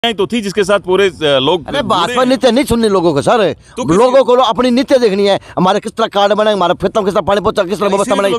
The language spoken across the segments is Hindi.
तो थी जिसके साथ पूरे लोग। अरे भाजपा नीति नहीं सुननी लोगों को सर, तो लोगों को अपनी नीति देखनी है, हमारे किस तरह कार्ड बने, हमारे खेतों किस तरह पानी पहुंचा, किस तरह व्यवस्था बनाई।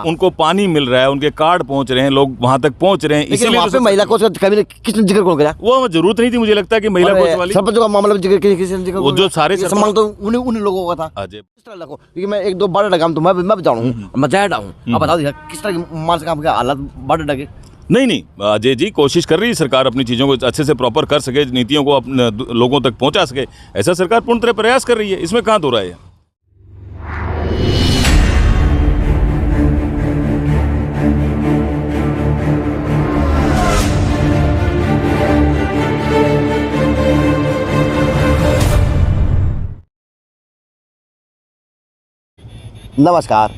उनको पानी मिल रहा है, उनके कार्ड पहुंच रहे हैं, लोग वहां तक पहुंच रहे हैं, इसलिए वहाँ पे महिला कोच कभी किसने जिक्र कौन किया? वो जरूरत नहीं थी, मुझे लगता है कि महिला कोच वाली सरपंचों का मामला में जिक्र किसी वो जो सारे सम्मान तो उन्हीं लोगों का था। किस तरह लगो, क्योंकि मैं एक दो बड़ा काम तो मैं भी जानूँ, मैं जायडा हूँ, आप बता दीजिए किस तरह की मानसिक काम का हालत बड़ा डगे। नहीं अजय जी, कोशिश कर रही है सरकार अपनी चीज़ों को अच्छे से प्रॉपर कर सके, नीतियों को अपने लोगों तक पहुंचा सके, ऐसा सरकार पूर्ण तरह प्रयास कर रही है, इसमें कहाँ दो राय है। नमस्कार,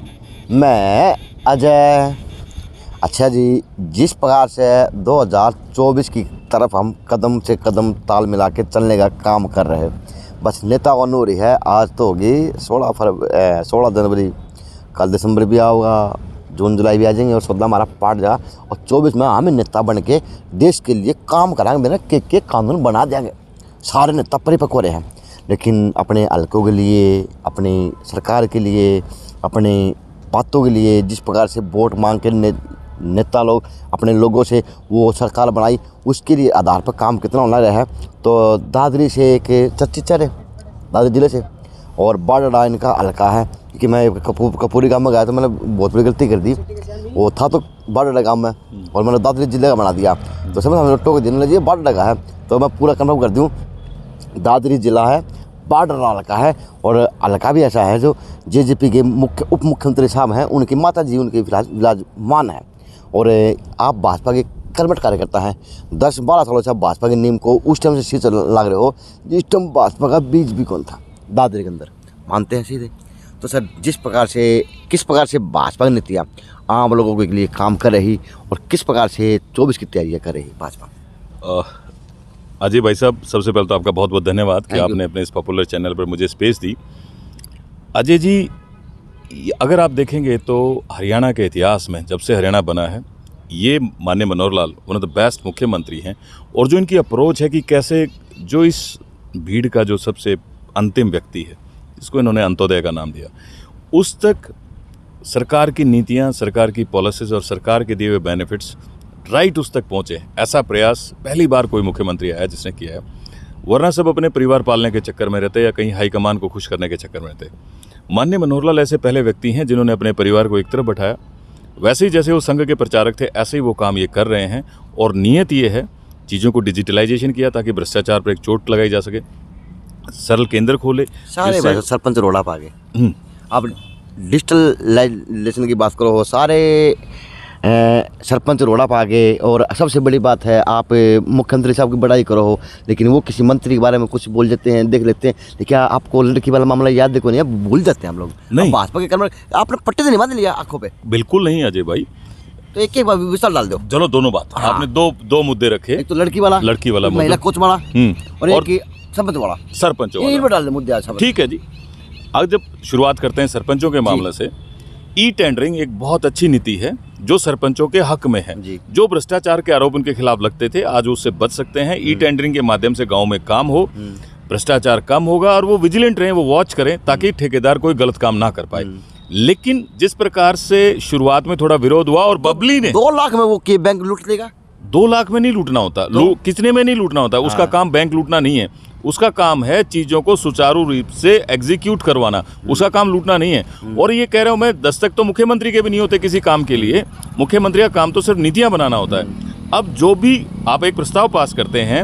मैं अजय। अच्छा जी, जिस प्रकार से 2024 की तरफ हम कदम से कदम ताल मिला के चलने का काम कर रहे हैं, बस नेता और नूरी है। आज तो होगी 16 जनवरी, कल दिसंबर भी आओगा, जून जुलाई भी आ जाएंगे और 16 हमारा पाट जा, और 24 में हमें नेता बन के देश के लिए काम कराएंगे, मेरा के कानून बना देंगे। सारे नेता परिपक्व रहे हैं, लेकिन अपने हल्कों के लिए, अपनी सरकार के लिए, अपनी बातों के लिए जिस प्रकार से वोट मांग के नेता लोग अपने लोगों से वो सरकार बनाई, उसके लिए आधार पर काम कितना होना रहा है। तो दादरी से एक चर्चिचर है, दादरी जिले से, और बाडा इनका हल्का है, क्योंकि मैं कपूरी गांव में गया तो मैंने बहुत बड़ी गलती कर दी। वो था तो बाडा गांव में और मैंने दादरी जिले का बना दिया, तो समझ हमें टोक देने लगी बाडा का है, तो मैं पूरा कन्फर्म कर दूँ, दादरी जिला है, बाडा हल्का है, और हल्का भी ऐसा है जो जेजेपी के उप मुख्यमंत्री साहब हैं, उनकी माता जी उनके विराजमान है। और आप भाजपा के कर्मठ कार्यकर्ता हैं, 10-12 सालों से आप भाजपा के नीम को उस टाइम से सीट लग रहे हो जिस टाइम भाजपा का बीज भी कौन था दादरी के अंदर, मानते हैं सीधे। तो सर, किस प्रकार से भाजपा की नीतियाँ आम लोगों के लिए काम कर रही, और किस प्रकार से 24 की तैयारियाँ कर रही भाजपा? अजय भाई साहब, सबसे पहले तो आपका बहुत बहुत धन्यवाद कि आपने अपने इस पॉपुलर चैनल पर मुझे स्पेस दी। अजय जी, अगर आप देखेंगे तो हरियाणा के इतिहास में जब से हरियाणा बना है, ये माननीय Manohar Lal one of the best मुख्यमंत्री हैं, और जो इनकी अप्रोच है कि कैसे जो इस भीड़ का जो सबसे अंतिम व्यक्ति है, जिसको इन्होंने अंत्योदय का नाम दिया, उस तक सरकार की नीतियाँ, सरकार की पॉलिसीज़ और सरकार के दिए हुए बेनिफिट्स राइट उस तक पहुँचे, ऐसा प्रयास पहली बार कोई मुख्यमंत्री आया जिसने किया है। वरना सब अपने परिवार पालने के चक्कर में रहते या कहीं हाईकमान को खुश करने के चक्कर में रहते। माननीय मनोहर लाल ऐसे पहले व्यक्ति हैं जिन्होंने अपने परिवार को एक तरफ बैठाया, वैसे ही जैसे वो संघ के प्रचारक थे ऐसे ही वो काम ये कर रहे हैं, और नियत ये है चीज़ों को डिजिटलाइजेशन किया ताकि भ्रष्टाचार पर एक चोट लगाई जा सके, सरल केंद्र खोले। सारे सरपंच रोड़ा पा गए। आप डिजिटलाइजेशन की बात करो, सारे सरपंच रोड़ा पा गए, और सबसे बड़ी बात है आप मुख्यमंत्री साहब की बड़ाई करो हो, लेकिन वो किसी मंत्री के बारे में कुछ बोल देते हैं, देख लेते हैं। लेकिन आपको लड़की वाला मामला याद देखो नहीं, भूल जाते हैं हम लोग। नहीं, भाजपा के कर्म आपने पट्टे तो नहीं बांध लिया आंखों पे? बिल्कुल नहीं अजय भाई, तो एक बार विस्तार डाल दो। चलो दोनों बात। हाँ। आपने दो मुद्दे रखे, एक तो लड़की वाला महिला कोच वाला, और एक सरपंच वाला डाल दो मुद्दे। ठीक है जी, अब जब शुरुआत करते हैं सरपंचों के मामले से, ई टेंडरिंग एक बहुत अच्छी नीति है जो सरपंचों के हक में है। जो भ्रष्टाचार के आरोप उनके खिलाफ लगते थे, आज उससे बच सकते हैं। ई टेंडरिंग के माध्यम से गांव में काम हो, भ्रष्टाचार कम होगा, और वो विजिलेंट रहें, वो वॉच करें ताकि ठेकेदार कोई गलत काम ना कर पाए। लेकिन जिस प्रकार से शुरुआत में थोड़ा विरोध हुआ, और बबली ने 2 लाख में वो बैंक लूट लेगा। 2 लाख में नहीं लूटना होता, कितने में नहीं लूटना होता, उसका काम बैंक लूटना नहीं है, उसका काम है चीज़ों को सुचारू रूप से एग्जीक्यूट करवाना, उसका काम लूटना नहीं है। और ये कह रहा हूँ मैं, दस्तक तो मुख्यमंत्री के भी नहीं होते किसी काम के लिए, मुख्यमंत्री का काम तो सिर्फ नीतियाँ बनाना होता है। अब जो भी आप एक प्रस्ताव पास करते हैं,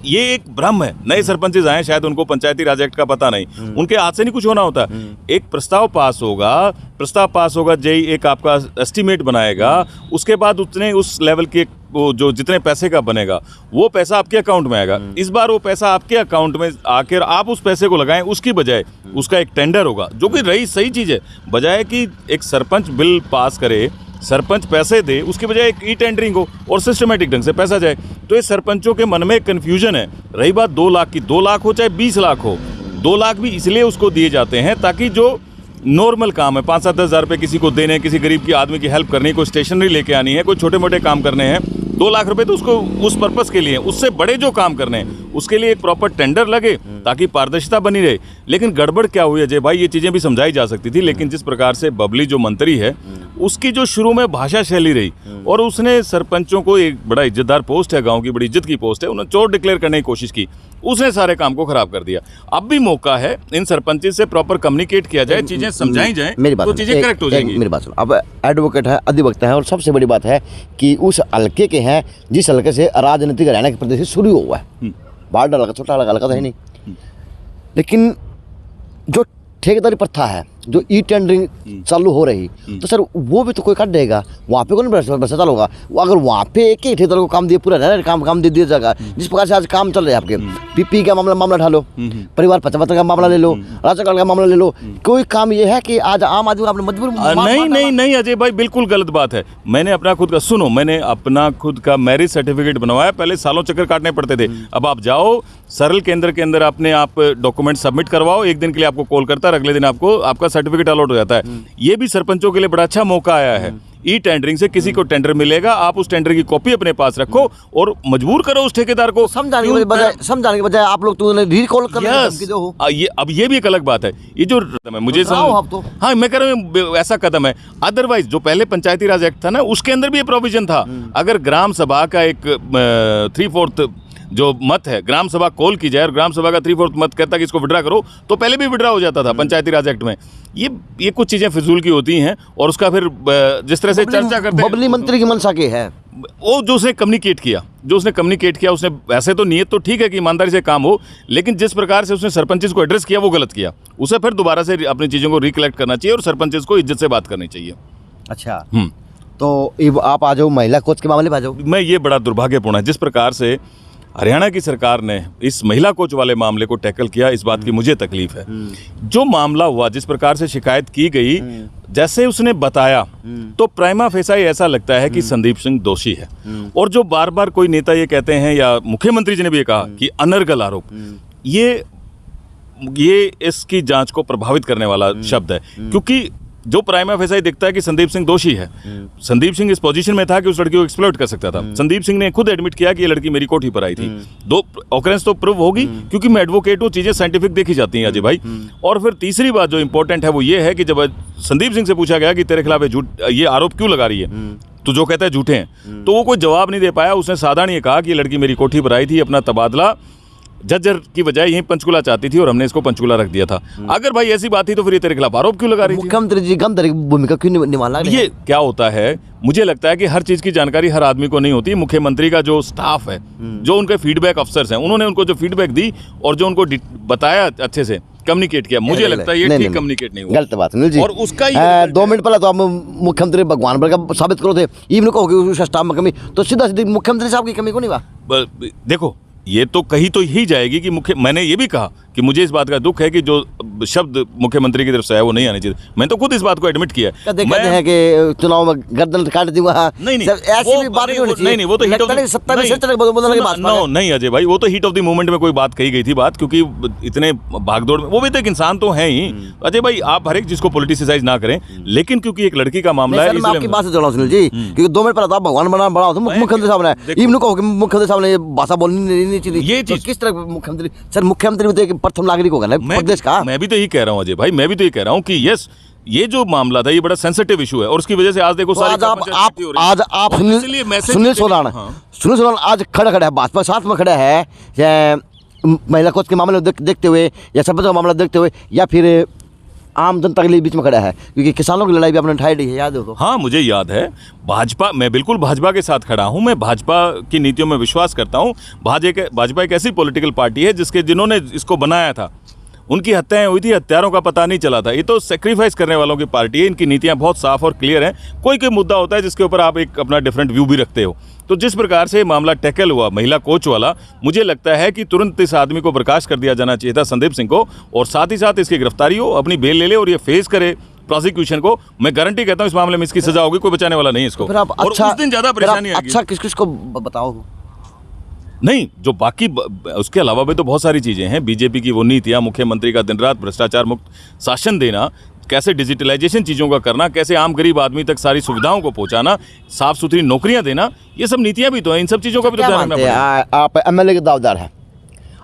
ये एक भ्रम है, नए सरपंचेज आए, शायद उनको पंचायती राज एक्ट का पता नहीं, उनके हाथ से नहीं कुछ होना होता। एक प्रस्ताव पास होगा, जेई एक आपका एस्टीमेट बनाएगा, उसके बाद उस लेवल के जो जितने पैसे का बनेगा वो पैसा आपके अकाउंट में आएगा। इस बार वो पैसा आपके अकाउंट में आकर आप उस पैसे को लगाएं, उसकी बजाय उसका एक टेंडर होगा, जो कि रही सही चीज़ है। बजाय कि एक सरपंच बिल पास करे, सरपंच पैसे दे, उसके बजाय एक ई टेंडरिंग हो और सिस्टमेटिक ढंग से पैसा जाए। तो ये सरपंचों के मन में कन्फ्यूजन है। रही बात 2 लाख की, 2 लाख हो चाहे 20 लाख हो, 2 लाख भी इसलिए उसको दिए जाते हैं ताकि जो नॉर्मल काम है, 5-7 हज़ार रुपये किसी को देने, किसी गरीब की आदमी की हेल्प करनी, कोई स्टेशनरी लेके आनी है, कोई छोटे मोटे काम करने हैं, 2 लाख रुपए तो उसको उस पर्पस के लिए, उससे बड़े जो काम करने हैं उसके लिए एक प्रॉपर टेंडर लगे ताकि पारदर्शिता बनी रहे। लेकिन गड़बड़ क्या हुई अजय भाई, ये चीज़ें भी समझाई जा सकती थी, लेकिन जिस प्रकार से बबली जो मंत्री है उसकी जो शुरू में भाषा शैली रही और उसने सरपंचों को, एक बड़ा इज्जतदार पोस्ट है, गांव की बड़ी इज्जत की पोस्ट है, उन्होंने चोर डिक्लेयर करने की कोशिश की, उसने सारे काम को खराब कर दिया। अब भी मौका है इन सरपंच से प्रॉपर कम्युनिकेट किया जाए, चीजें समझाई जाए, तो चीजें करेक्ट हो जाएंगी। मेरी बात सुनो, अब एडवोकेट है, अधिवक्ता है, और सबसे बड़ी बात है कि उस हल्के के हैं जिस हल्के से राजनीतिक हरियाणा के प्रदेश से शुरू हुआ है। बड़ा हल्का, छोटा हल्का तो है नहीं, लेकिन जो ठेकेदारी प्रथा है, जो ई टेंडरिंग चालू हो रही, तो सर वो भी तो कोई काट देगा, वहाँ पे कौन भ्रष्टाचार होगा? अगर वहाँ पे एक ही ठेकेदार को काम दिया, पूरा काम दे दिया जाएगा। जिस प्रकार से आज काम चल रहा है आपके पीपी का मामला उठा लो, परिवार पचपत्र का मामला ले लो, राशन का मामला ले लो, कोई काम ये है कि आज आम आदमी आपने मजबूर नहीं अजय भाई, बिल्कुल गलत बात है। मैंने अपना खुद का मैरिज सर्टिफिकेट बनवाया, पहले सालों चक्कर काटने पड़ते थे। अब आप जाओ सरल केंद्र के अंदर, अपने आप डॉक्यूमेंट सबमिट करवाओ, एक दिन के लिए आपको कॉल करता है, अगले दिन आपको आपका सर्टिफिकेट अलॉट हो जाता है। ये भी सरपंचों के लिए बड़ा अच्छा मौका आया है। ई टेंडरिंग से किसी को टेंडर मिलेगा, आप उस टेंडर की कॉपी अपने पास रखो और मजबूर करो उस ठेकेदार को। समझाने के बजाय आप लोग तो रिकॉल कर ये अब ये भी एक अलग बात है। ये जो मुझे हाँ, मैं कह रहा हूँ ऐसा कदम है। अदरवाइज जो पहले पंचायती राज एक्ट था ना, उसके अंदर भी ये प्रोविजन था, अगर ग्राम सभा का एक 3/4 जो मत है, ग्राम सभा कॉल की जाए और ग्राम सभा का 3/4 मत कहता कि इसको विड्रा करो, तो पहले भी विड्रा हो जाता था पंचायती राज एक्ट में। ये कुछ चीजें फिजूल की होती हैं और उसका फिर जिस तरह से चर्चा करते हैं, बबली मंत्री की मंशा के है वो जो उसने कम्युनिकेट किया, उसने वैसे तो नीयत तो ठीक है कि ईमानदारी से काम हो, लेकिन जिस प्रकार से उसने सरपंचेस को एड्रेस किया वो गलत किया। उसे फिर दोबारा से अपनी चीज़ों को रिकलेक्ट करना चाहिए और सरपंचेस को इज्जत से बात करनी चाहिए। अच्छा, तो आप आ जाओ महिला कोच के मामले में आ जाओ। मैं ये बड़ा दुर्भाग्यपूर्ण है जिस प्रकार से हरियाणा की सरकार ने इस महिला कोच वाले मामले को टैकल किया, इस बात की मुझे तकलीफ है। जो मामला हुआ, जिस प्रकार से शिकायत की गई, जैसे उसने बताया, तो प्राइमा फेसाई ऐसा लगता है कि संदीप सिंह दोषी है। और जो बार बार कोई नेता ये कहते हैं, या मुख्यमंत्री जी ने भी ये कहा कि अनर्गल आरोप, ये इसकी जांच को प्रभावित करने वाला शब्द है, क्योंकि जो प्राइमा फेसाई दिखता है कि संदीप सिंह दोषी है। संदीप सिंह इस पोजीशन में था कि उस लड़की को एक्सप्लॉइट कर सकता था। संदीप सिंह ने खुद एडमिट किया कि ये लड़की मेरी कोठी पर आई थी। 2 ऑकरेंस तो प्रूव होगी, क्योंकि मैं एडवोकेट हूँ, चीजें साइंटिफिक देखी जाती हैं अजय भाई। और फिर तीसरी बात जो इंपॉर्टेंट है वो ये है कि जब संदीप सिंह से पूछा गया कि तेरे खिलाफ ये आरोप क्यों लगा रही है, तो जो कहता है झूठे हैं, तो वो कोई जवाब नहीं दे पाया। उसने साधारण ये कहा कि ये लड़की मेरी कोठी पर आई थी, अपना तबादला जज्जर की बजाय यहीं पंचकुला चाहती थी और हमने इसको पंचकुला रख दिया था। अगर भाई ऐसी बात थी तो फिर ये तेरे खिलाफ आरोप क्यों लगा रही थी? मुख्यमंत्री जी गंभीर भूमिका क्यों निभाना? ये क्या होता है, मुझे लगता है कि हर चीज की जानकारी हर आदमी को नहीं होती। मुख्यमंत्री का जो स्टाफ है, जो उनके फीडबैक अफसर्स हैं, उन्होंने उनको जो फीडबैक दी और जो उनको बताया, अच्छे से कम्युनिकेट किया, मुझे लगता है ये ठीक कम्युनिकेट नहीं हुआ। गलत बात नहीं जी। और उसका 2 मिनट पहले तो आप मुख्यमंत्री भगवान बल का साबित करो थे, इवन को उसका स्टाफ में कमी, तो सीधा सीधी मुख्यमंत्री साहब की कमी को नहीं हुआ। देखो, ये तो कही तो ही जाएगी कि मैंने ये भी कहा कि मुझे इस बात का दुख है कि जो शब्द मुख्यमंत्री की तरफ से है वो नहीं आने चाहिए। मैं तो खुद इस बात को एडमिट किया। कहते हैं कि चुनाव में गर्दन काट दूंगा, नहीं ऐसी भी बात नहीं होनी चाहिए। नहीं, वो तो हिट ऑफ नहीं अजय भाई, वो तो हिट ऑफ द मोमेंट में कोई बात कही गई थी, बात क्योंकि इतने भागदौड़ में, वो भी तो एक इंसान तो है ही अजय भाई। आप हर एक चीज को पॉलिटिसाइज ना करें, लेकिन क्योंकि एक लड़की का मामला है, आपकी बात से जुड़ा सुनील जी, क्योंकि 2 मिनट पहले आप भगवान बना मुख्यमंत्री साहब ने, इवन को मुख्यमंत्री साहब ने भाषा बोलनी नहीं चाहिए। ये चीज किस तरह मुख्यमंत्री, सर मुख्यमंत्री भी तो प्रथम नागरिक होगा ना प्रदेश का। मैं भी तो यही कह रहा हूँ अजय भाई, मैं भी तो ये कह रहा हूँ कि यस, ये जो मामला था ये बड़ा सेंसिटिव इशू है और उसकी वजह से आज देखो आज आप सुनील सोनान आज खड़ा है भाजपा साथ में खड़ा है, महिला कोच के मामले देखते हुए या सरपंच का मामला देखते हुए, या फिर आम जनता के लिए बीच में खड़ा है, क्योंकि किसानों की लड़ाई भी आपने उठाई है, याद हो तो? हाँ, मुझे याद है। भाजपा, मैं बिल्कुल भाजपा के साथ खड़ा हूँ, मैं भाजपा की नीतियों में विश्वास करता हूँ। भाजपा एक ऐसी पॉलिटिकल पार्टी है जिन्होंने इसको बनाया था, उनकी हत्याएं हुई थी, हत्यारों का पता नहीं चला था। ये तो सेक्रीफाइस करने वालों की पार्टी है, इनकी नीतियां बहुत साफ और क्लियर हैं। कोई मुद्दा होता है जिसके ऊपर आप एक अपना डिफरेंट व्यू भी रखते हो। तो जिस प्रकार से मामला टैकल हुआ महिला कोच वाला, मुझे लगता है कि तुरंत इस आदमी को बर्खास्त कर दिया जाना चाहिए था, संदीप सिंह को, और साथ ही साथ इसकी गिरफ्तारी हो, अपनी बेल ले ले और ये फेस करे प्रोसिक्यूशन को। मैं गारंटी कहता हूँ इस मामले में इसकी सजा होगी, कोई बचाने वाला नहीं इसको। और उस दिन ज्यादा परेशानी आएगी। अच्छा, किस को बताओ? नहीं, जो बाकी उसके अलावा भी तो बहुत सारी चीज़ें हैं। बीजेपी की वो नीतियाँ, मुख्यमंत्री का दिन रात भ्रष्टाचार मुक्त शासन देना, कैसे डिजिटलाइजेशन चीज़ों का करना, कैसे आम गरीब आदमी तक सारी सुविधाओं को पहुंचाना, साफ सुथरी नौकरियां देना, ये सब नीतियां भी तो हैं। इन सब चीज़ों का भी तो क्या ध्यान रखना मानते हैं? पड़ेगा। आप एमएलए के दावेदार हैं,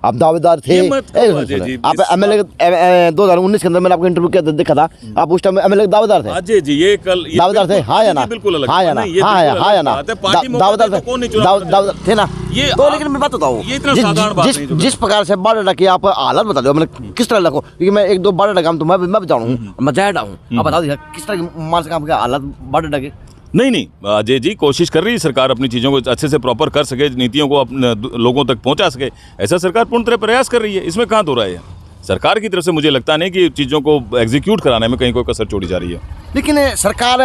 आप दावेदार थे। ये मत कहो अजय जी, आप एमएलए 2019 के अंदर मैंने आपको इंटरव्यू किया देखा था, आप उस टाइम एमएलए के दावेदार थे। अजय जी ये कल दावेदार थे, हाँ या ना? बिल्कुल अलग, हाँ या ना? हाँ या ना? दावेदार दावेदार थे ना? ये तो लेकिन मैं बात बताऊँ, ये इतना साधारण बात नहीं जो जिस प्रकार से बायोडाटा की आप हालत बता दो, मैंने किस तरह रखो, क्योंकि मैं एक दो बायोडाटा काम तो मैं भी जानू हूँ, मैं जायडा हूँ। आप बता दीजिए किस तरह की मानसिक काम का हालत बायोडाटा की। नहीं अजय जी, कोशिश कर रही है सरकार अपनी चीज़ों को अच्छे से प्रॉपर कर सके, नीतियों को अपने लोगों तक पहुंचा सके, ऐसा सरकार पूर्ण तरह प्रयास कर रही है। इसमें कहाँ दो राय है? सरकार की तरफ से मुझे लगता नहीं कि चीज़ों को एग्जीक्यूट कराने में कहीं कोई कसर छोड़ी जा रही है। लेकिन सरकार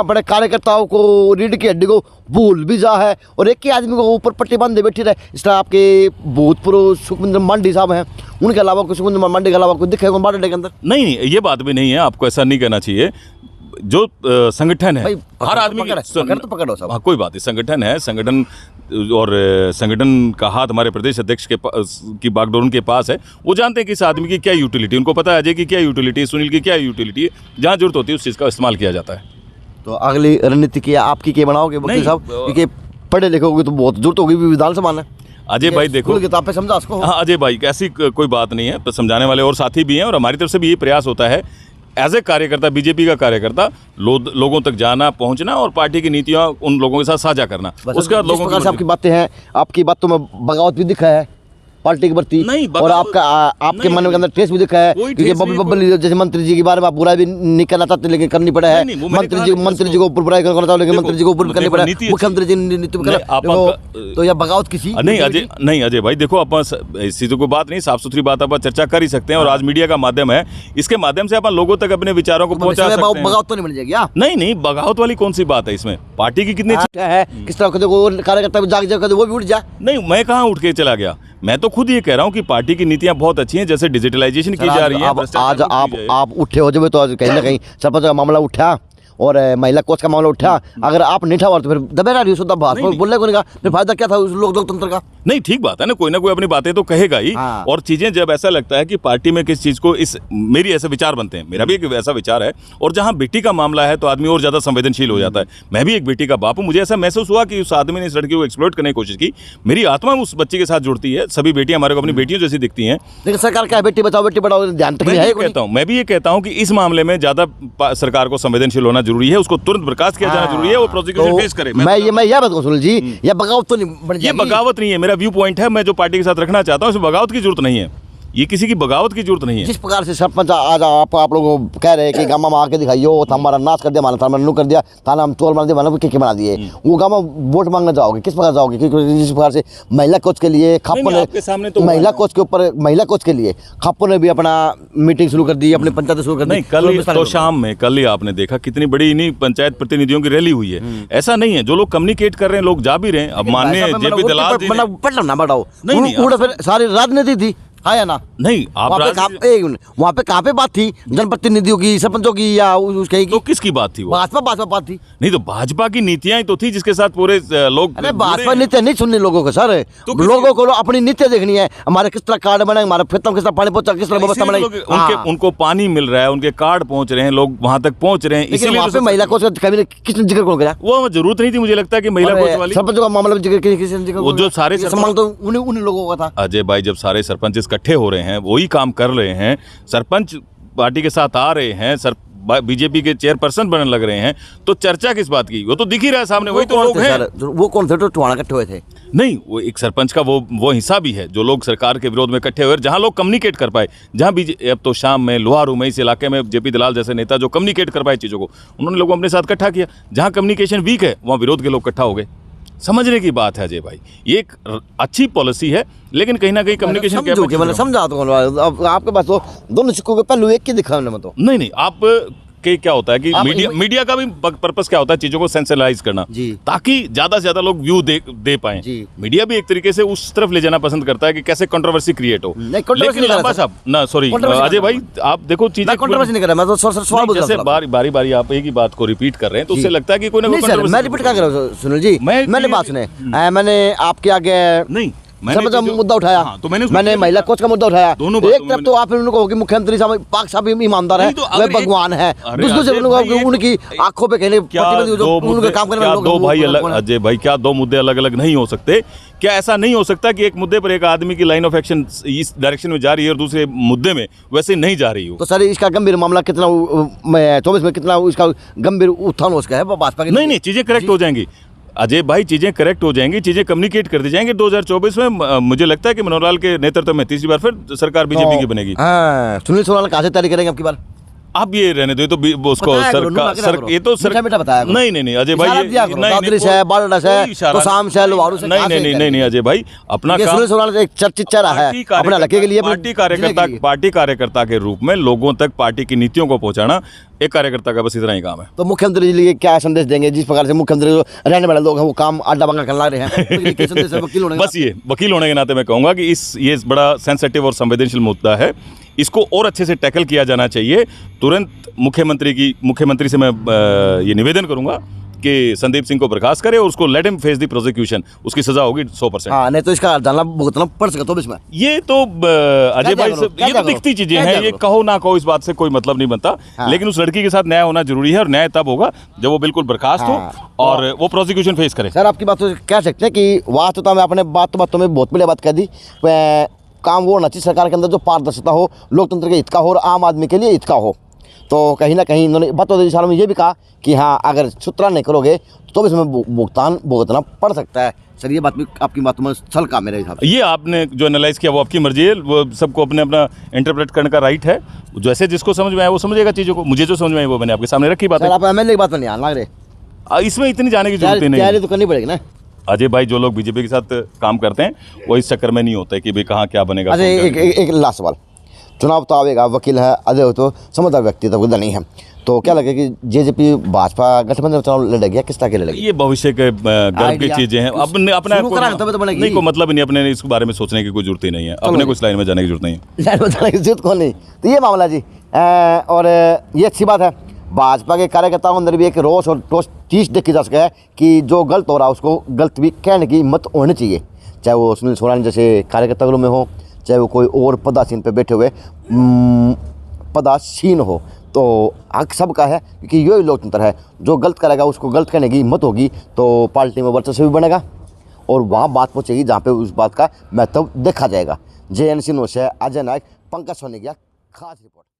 बड़े कार्यकर्ताओं को रीढ़ की हड्डी को भूल भी जा है, और एक ही आदमी को ऊपर पट्टी बांधे बैठी रहे। इस तरह आपके भूतपूर्व सुखविंदर मांडी साहब हैं, उनके अलावा कुछ सुखविंदर मांडी के अलावा कोई दिखेगा बायोडाटा के अंदर? नहीं, ये बात भी नहीं है, आपको ऐसा नहीं कहना चाहिए। जो संगठन है, हर आदमी पकड़ो सब। हाँ, कोई बात नहीं, संगठन है, संगठन और संगठन का हाथ हमारे प्रदेश अध्यक्ष के की बागडोर उनके पास है। वो जानते हैं कि इस आदमी की क्या यूटिलिटी, उनको पता है अजय की क्या यूटिलिटी है, सुनील की क्या यूटिलिटी है, जहाँ जरूरत होती है उस चीज़ का इस्तेमाल किया जाता है। तो अगली रणनीति की आपकी क्या बनाओगे वकील साहब? क्योंकि पढ़े लिखे होगे तो बहुत जरूरत होगी विधानसभा में। अजय भाई देखो, किताब पे समझा उसको। हाँ अजय भाई, ऐसी कोई बात नहीं है, समझाने वाले और साथी भी हैं, और हमारी तरफ से भी ये प्रयास होता है एज ए कार्यकर्ता, बीजेपी का कार्यकर्ता, लोगों तक जाना, पहुंचना और पार्टी की नीतियां उन लोगों के साथ साझा करना। उसका लोगों की आपकी बातें हैं, आपकी बातों में बगावत भी दिखा है पार्टी के प्रति, और आपके मन के अंदर ठेस भी दिखा है, क्योंकि बबल जैसे मंत्री जी के बारे में आप बुराई भी नहीं करना चाहते लेकिन करनी पड़ा है। मंत्री जी को ऊपर बुराई करना चाहते लेकिन मंत्री जी को ऊपर करनी पड़ा है, मुख्यमंत्री जी नीति तो यह बगावत किसी नहीं अजय भाई देखो, अपन इसी तो कोई बात नहीं, साफ सुथरी बात अपन चर्चा कर ही सकते हैं, और आज मीडिया का माध्यम है, इसके माध्यम से अपन लोगों तक अपने विचारों को पहुंचा सकते हैं। बगावत तो नहीं बन जाएगी? नहीं, बगावत वाली कौन सी बात है इसमें? पार्टी की कितनी है, किस तरह कार्यकर्ता जाग वो भी उठ जाए। नहीं, मैं कहाँ उठ के चला गया, मैं तो खुद ये कह रहा हूँ कि पार्टी की नीतियां बहुत अच्छी हैं, जैसे डिजिटलाइजेशन की जा रही है। आज आप उठे हो जब, तो आज कहीं ना कहीं सरपंच का मामला उठा और महिला कोच का मामला उठा, अगर आप नहीं उठा तो फिर दबेरा रही हो बात बोलने को नहीं, फिर फायदा क्या था उस लोकतंत्र का? नहीं, ठीक बात है ना, कोई ना कोई अपनी बातें तो कहेगा ही। हाँ। और चीजें जब ऐसा लगता है कि पार्टी में किस चीज को मेरी ऐसे विचार बनते हैं, मेरा भी एक ऐसा विचार है, और जहां बेटी का मामला है तो आदमी और ज्यादा संवेदनशील हो जाता है। मैं भी एक बेटी का बाप हूं, मुझे ऐसा महसूस हुआ कि उस आदमी ने इस लड़की को एक्सप्लॉइट करने की कोशिश की, मेरी आत्मा उस बच्चे के साथ जुड़ती है। सभी बेटियां हमारे को अपनी बेटियों जैसी दिखती हैं, लेकिन सरकार क्या बेटी बचाओ बेटी पढ़ाओ ध्यान तक नहीं है। मैं भी ये कहता हूं कि इस मामले में ज्यादा सरकार को संवेदनशील होना जरूरी है, उसको तुरंत बर्खास्त किया जाना जरूरी है, वो प्रोसिक्यूशन फेस करे। मैं यह बात कहूं सुनील जी, यह बगावत तो नहीं बन जाएगी। ये बगावत नहीं है, मेरा व्यू पॉइंट है, मैं जो पार्टी के साथ रखना चाहता हूं, इसमें बगावत की जरूरत नहीं है, ये किसी की बगावत की जरूरत नहीं है। जिस प्रकार से सरपंच आज आप लोग कह रहे हैं कि गाँव में आके दिखाइयो, हमारा नाश कर दिया, हमारा थाना कर दिया, थाना हम चोर बना दिया, मतलब क्या बना दिए, वो गाँव में वोट मांगना जाओगे, किस प्रकार जाओगे? क्योंकि जिस प्रकार से महिला कोच के लिए खाप्पो ने तो महिला कोच के ऊपर महिला कोच के लिए खाप्पो ने भी अपना मीटिंग शुरू कर दी, अपनी पंचायत शुरू कर दी। कल तो शाम में कल ही आपने देखा कितनी बड़ी नहीं पंचायत प्रतिनिधियों की रैली हुई है। ऐसा नहीं है, जो लोग कम्युनिकेट कर रहे हैं, लोग जा भी रहे हैं। अब माननीय जेपी दलाल जी ना बढ़ाओ, फिर सारी राजनीति थी, हाँ या ना? नहीं, आप वहाँ पे कहाँ पे बात थी जनप्रतिनिधियों की, सरपंचों की, या उसके तो किसकी बात थी? वो भाजपा बात थी। नहीं तो भाजपा की नीतियां ही तो थी जिसके साथ पूरे लोग। अरे भाजपा नीतियां नहीं सुननी लोगों को सर, तो लोगों को अपनी नीतियां देखनी है, हमारे किस तरह कार्ड बने, हमारे खेतों किस तरह पानी पहुंचा, किस तरह व्यवस्था बनाई, उनको पानी मिल रहा है, उनके कार्ड पहुंच रहे हैं, लोग वहां तक पहुंच रहे हैं। इसलिए वहाँ पे महिला कोच किसने जिक्र कौन किया? वो जरूरत नहीं थी, मुझे लगता है कि महिला कोच वाली सरपंच का मामला जिक्र, वो जो सारे उन्हीं लोगों का था। अजय भाई, जब सारे सरपंच इकट्ठे हो रहे हैं, वही काम कर रहे हैं, सरपंच पार्टी के साथ आ रहे हैं, बीजेपी के चेयरपर्सन बनने लग रहे हैं, तो चर्चा किस बात की? वो तो दिख ही रहा है सामने, वही तो लोग हैं। वो कौन थे? तो टुहाना इकट्ठे हुए थे? नहीं, वो एक सरपंच का वो हिस्सा भी है, जो लोग सरकार के विरोध में इकट्ठे हुए, जहां लोग कम्युनिकेट कर पाए, जहां अब तो शाम में लोहारू में इस इलाके में जेपी दलाल जैसे नेता जो कम्युनिकेट कर पाए चीज़ों को, उन्होंने लोगों अपने साथ इकट्ठा किया। जहां कम्युनिकेशन वीक है वहां विरोध के लोग इकट्ठा हो गए। समझने की बात है अजय भाई, ये एक अच्छी पॉलिसी है, लेकिन कहीं ना कहीं कम्युनिकेशन मैंने समझा तो आपके पास तो दोनों सिक्कों के पहलू एक के दिखा मैंने तो। नहीं, आप के क्या होता है कि मीडिया का भी पर्पस क्या होता है, चीजों को सेंसलाइज करना, ताकि ज्यादा से ज्यादा लोग व्यू दे पाएं। मीडिया भी एक तरीके से उस तरफ ले जाना पसंद करता है कि कैसे कंट्रोवर्सी क्रिएट हो। लेकिन लंबा साहब ना, सॉरी अजय भाई, आप देखो चीजें कंट्रोवर्सी नहीं कर रहा, मैं तो सवाल पूछ रहा हूं। जैसे बारी आप एक ही बात को रिपीट कर रहे हैं, तो उससे लगता है कि कोई ना कोई कंट्रोवर्सी। मैं रिपीट क्या कर रहा हूं सुनील जी? मैंने बात सुने, मैंने आपके आगे नहीं, सर्वोच्च मुद्दा उठाया, हाँ, तो मैंने महिला कोच का मुद्दा उठाया। दोनों एक तरफ तो आप उनको कहो कि मुख्यमंत्री साहब पाक साहब ईमानदार है, वे भगवान है, दूसरे उनकी आंखों पे कहने उनके काम करने वाले दो भाई अलग, अजय भाई क्या दो मुद्दे अलग अलग नहीं हो सकते? क्या ऐसा नहीं हो सकता कि एक मुद्दे पर एक आदमी की लाइन ऑफ एक्शन इस डायरेक्शन में जा रही है और दूसरे मुद्दे में वैसे नहीं जा रही हो? तो सर इसका गंभीर मामला कितना 24 में कितना इसका गंभीर उत्थान हो सका है भाजपा के? नहीं, चीजें करेक्ट हो जाएंगी अजय भाई, चीजें करेक्ट हो जाएंगी, चीजें कम्युनिकेट कर दी जाएंगी। 2024 में मुझे लगता है कि मनोहर लाल के नेतृत्व में तीसरी बार फिर सरकार बीजेपी की बनेगी। सुनील सोनाल कहाँ से तैयारी करेंगे अब की बार? आप ये रहने दो, तो उसको सरकार ये तो नहीं अजय भाई, नहीं अजय भाई, अपना एक चर्चित चेहरा है अपने इलाके के लिए, पार्टी कार्यकर्ता के रूप में लोगों तक पार्टी की नीतियों को पहुंचाना एक कार्यकर्ता का बस इतना ही काम है। तो मुख्यमंत्री जी क्या संदेश देंगे? जिस प्रकार से मुख्यमंत्री जो रहने वाले लोग हैं वो काम अड्डा बंगा करने रहे हैं, बस ये वकील होने के नाते मैं कहूंगा कि ये बड़ा सेंसिटिव और संवेदनशील मुद्दा है, इसको और अच्छे से टैकल किया जाना चाहिए। तुरंत मुख्यमंत्री से मैं ये निवेदन करूंगा कि संदीप सिंह को बर्खास्त करे और उसको let him face the prosecution, उसकी सजा होगी 100%। हाँ, नहीं तो इसका जानना भुगतना पड़ सकता है इसमें। ये तो अजय भाई ये तो दिखती चीजें हैं, ये कहो ना कहो इस बात से कोई मतलब नहीं बनता। हाँ। लेकिन उस लड़की के साथ न्याय होना जरूरी है और न्याय तब होगा जब वो बिल्कुल बर्खास्त हो और वो प्रोसिक्यूशन फेस करे। सर आपकी बात तो कह सकते हैं कि वास्तवता में अपने बातों में बहुत बढ़िया बात कह दी। काम वो होना चाहिए सरकार के अंदर जो पारदर्शिता हो, लोकतंत्र के हित का हो और आम आदमी के लिए हित का हो। तो कहीं ना कहीं इन्होंने बतौर सालों में ये भी कहा कि हाँ अगर सुतरा नहीं करोगे तो भी इसमें भुगतान भुगतना पड़ सकता है। सर ये बात भी आपकी बातों में सल का मेरे हिसाब से। ये आपने जो एनालाइज किया वो आपकी मर्जी है, वो सबको अपने अपना इंटरप्रेट करने का राइट है। जैसे जिसको समझ में आया वो समझेगा चीज़ों को, मुझे जो समझ में आई वो मैंने आपके सामने रखी बात है। आप एमएलए की बात में नहीं आना लग रहे, इसमें इतनी जाने की जरूरत नहीं है, तो करनी पड़ेगी ना अजय भाई। जो लोग बीजेपी के साथ काम करते हैं वो इस चक्कर में नहीं होते कि भाई कहाँ क्या बनेगा। अच्छा एक लास्ट सवाल, चुनाव तो आवेगा, वकील है, अजय हो तो समझदार व्यक्ति तो नहीं है, तो क्या लगे कि जेजेपी भाजपा गठबंधन चुनाव लड़ेगी या किस तरह के लड़ेगी? ये भविष्य के गर्व की चीजें हैं, अपना नहीं को मतलब नहीं, अपने इस बारे में सोचने की कोई जरूरत ही नहीं है, अपने को इस लाइन में जाने की जरूरत नहीं है, लाइन में जाने की जरूरत कौन नहीं। तो ये मामला जी, और ये अच्छी बात है, भाजपा के कार्यकर्ताओं के अंदर भी एक रोष और चीज देखी जा सके है कि जो गलत हो रहा है उसको गलत भी कहने की हिम्मत होनी चाहिए, चाहे वो सुनील सोनाली जैसे कार्यकर्ता में हो, चाहे वो कोई और पदासीन पे बैठे हुए पदासीन हो। तो हक सबका है क्योंकि यही लोकतंत्र है, जो गलत करेगा उसको गलत करने की हिम्मत होगी तो पार्टी में वर्चस्व भी बनेगा और वहाँ बात पहुँचेगी जहाँ पे उस बात का महत्व देखा जाएगा। JNC न्यूज़ से अजय नायक, पंकज सोनी की खास रिपोर्ट।